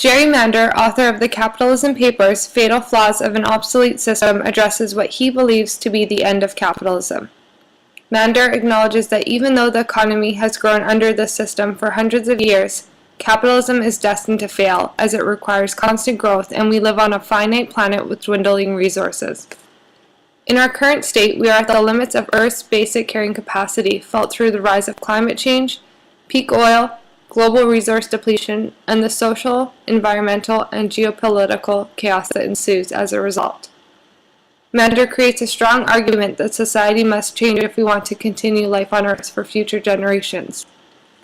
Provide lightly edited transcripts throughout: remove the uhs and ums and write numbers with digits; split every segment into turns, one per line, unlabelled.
Jerry Mander, author of the Capitalism Papers, Fatal Flaws of an Obsolete System, addresses what he believes to be the end of capitalism. Mander acknowledges that even though the economy has grown under this system for hundreds of years, capitalism is destined to fail, as it requires constant growth and we live on a finite planet with dwindling resources. In our current state, we are at the limits of Earth's basic carrying capacity, felt through the rise of climate change, peak oil, global resource depletion, and the social, environmental, and geopolitical chaos that ensues as a result. Mander creates a strong argument that society must change if we want to continue life on Earth for future generations.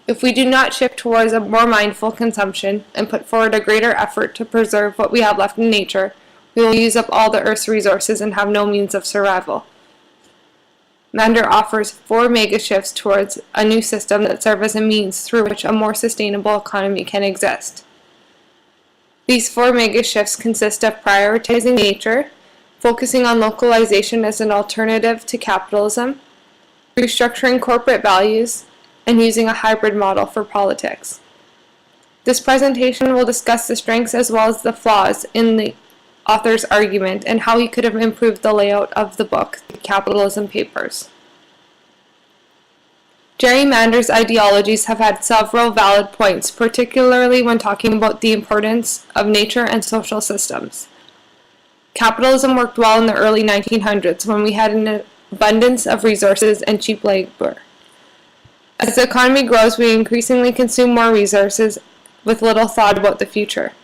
If we do not shift towards a more mindful consumption and put forward a greater effort to preserve what we have left in nature, we will use up all the Earth's resources and have no means of survival. Mander offers 4 mega shifts towards a new system that serve as a means through which a more sustainable economy can exist. These 4 mega shifts consist of prioritizing nature, focusing on localization as an alternative to capitalism, restructuring corporate values, and using a hybrid model for politics. This presentation will discuss the strengths as well as the flaws in the author's argument and how he could have improved the layout of the book, The Capitalism Papers. Jerry Mander's ideologies have had several valid points, particularly when talking about the importance of nature and social systems. Capitalism worked well in the early 1900s when we had an abundance of resources and cheap labor. As the economy grows, we increasingly consume more resources with little thought about the future.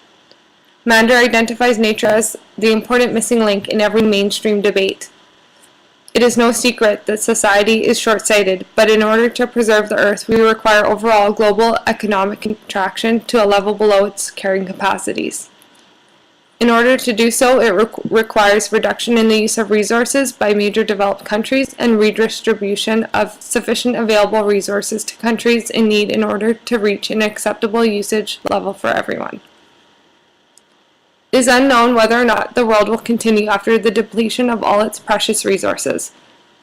Mander identifies nature as the important missing link in every mainstream debate. It is no secret that society is short-sighted, but in order to preserve the Earth, we require overall global economic contraction to a level below its carrying capacities. In order to do so, it requires reduction in the use of resources by major developed countries and redistribution of sufficient available resources to countries in need in order to reach an acceptable usage level for everyone. It is unknown whether or not the world will continue after the depletion of all its precious resources.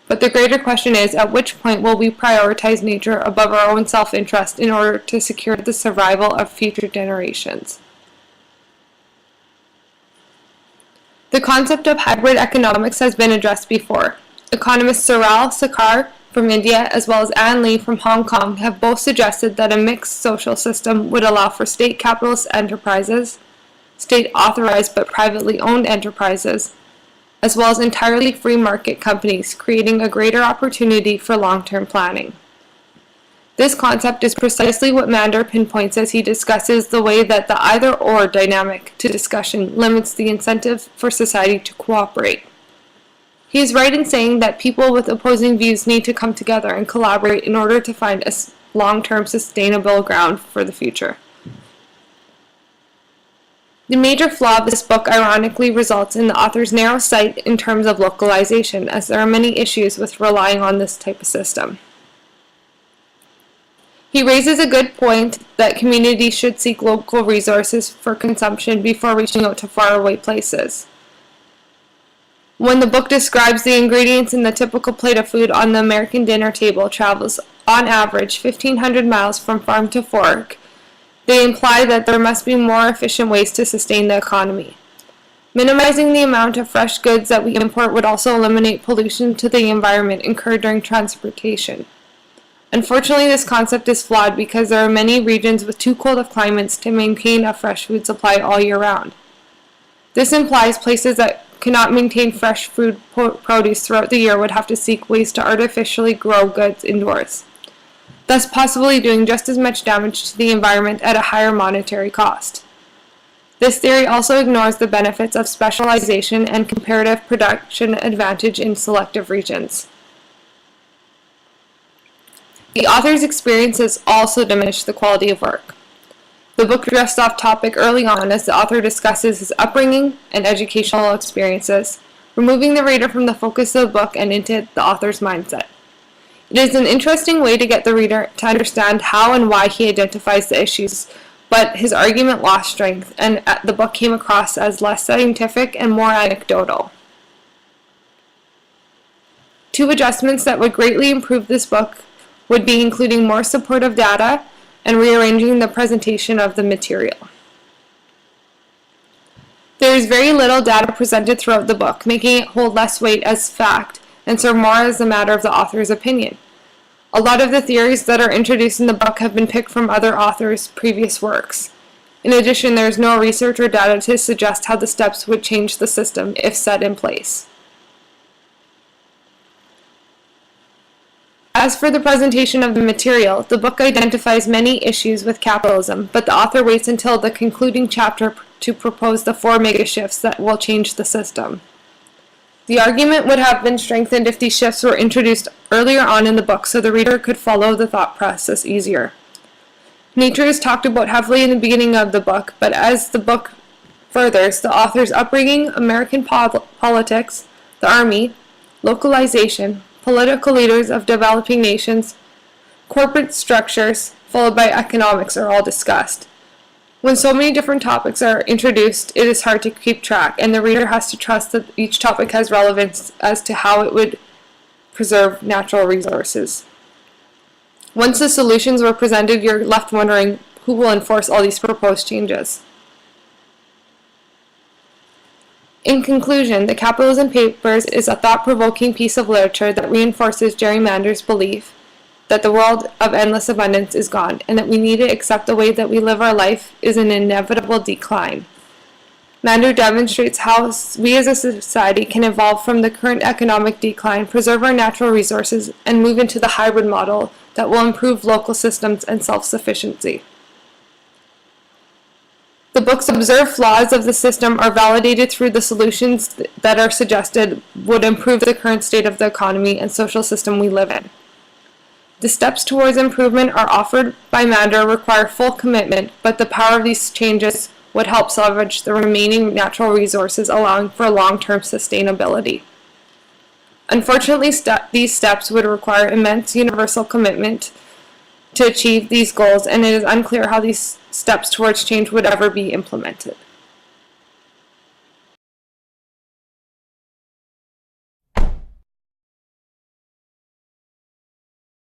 But the greater question is, at which point will we prioritize nature above our own self-interest in order to secure the survival of future generations? The concept of hybrid economics has been addressed before. Economists Saral Sarkar from India as well as Ann Lee from Hong Kong have both suggested that a mixed social system would allow for state capitalist enterprises, state-authorized but privately owned enterprises, as well as entirely free market companies, creating a greater opportunity for long-term planning. This concept is precisely what Mander pinpoints as he discusses the way that the either-or dynamic to discussion limits the incentive for society to cooperate. He is right in saying that people with opposing views need to come together and collaborate in order to find a long-term sustainable ground for the future. The major flaw of this book ironically results in the author's narrow sight in terms of localization, as there are many issues with relying on this type of system. He raises a good point that communities should seek local resources for consumption before reaching out to faraway places. When the book describes the ingredients in the typical plate of food on the American dinner table travels on average 1,500 miles from farm to fork, they imply that there must be more efficient ways to sustain the economy. Minimizing the amount of fresh goods that we import would also eliminate pollution to the environment incurred during transportation. Unfortunately, this concept is flawed because there are many regions with too cold of climates to maintain a fresh food supply all year round. This implies places that cannot maintain fresh food produce throughout the year would have to seek ways to artificially grow goods indoors, thus possibly doing just as much damage to the environment at a higher monetary cost. This theory also ignores the benefits of specialization and comparative production advantage in selective regions. The author's experiences also diminish the quality of work. The book drifts off topic early on as the author discusses his upbringing and educational experiences, removing the reader from the focus of the book and into the author's mindset. It is an interesting way to get the reader to understand how and why he identifies the issues, but his argument lost strength, and the book came across as less scientific and more anecdotal. 2 adjustments that would greatly improve this book would be including more supportive data and rearranging the presentation of the material. There is very little data presented throughout the book, making it hold less weight as fact and serve more as a matter of the author's opinion. A lot of the theories that are introduced in the book have been picked from other authors' previous works. In addition, there is no research or data to suggest how the steps would change the system if set in place. As for the presentation of the material, the book identifies many issues with capitalism, but the author waits until the concluding chapter to propose the 4 mega shifts that will change the system. The argument would have been strengthened if these shifts were introduced earlier on in the book so the reader could follow the thought process easier. Nature is talked about heavily in the beginning of the book, but as the book furthers, the author's upbringing, American politics, the army, localization, political leaders of developing nations, corporate structures, followed by economics are all discussed. When so many different topics are introduced, it is hard to keep track, and the reader has to trust that each topic has relevance as to how it would preserve natural resources. Once the solutions were presented, you're left wondering who will enforce all these proposed changes. In conclusion, the Capitalism Papers is a thought-provoking piece of literature that reinforces Jerry Mander's belief that the world of endless abundance is gone, and that we need to accept the way that we live our life is an inevitable decline. Mander demonstrates how we as a society can evolve from the current economic decline, preserve our natural resources, and move into the hybrid model that will improve local systems and self-sufficiency. The book's observed flaws of the system are validated through the solutions that are suggested would improve the current state of the economy and social system we live in. The steps towards improvement are offered by Mander require full commitment, but the power of these changes would help salvage the remaining natural resources, allowing for long-term sustainability. Unfortunately, these steps would require immense universal commitment to achieve these goals, and it is unclear how these steps towards change would ever be implemented.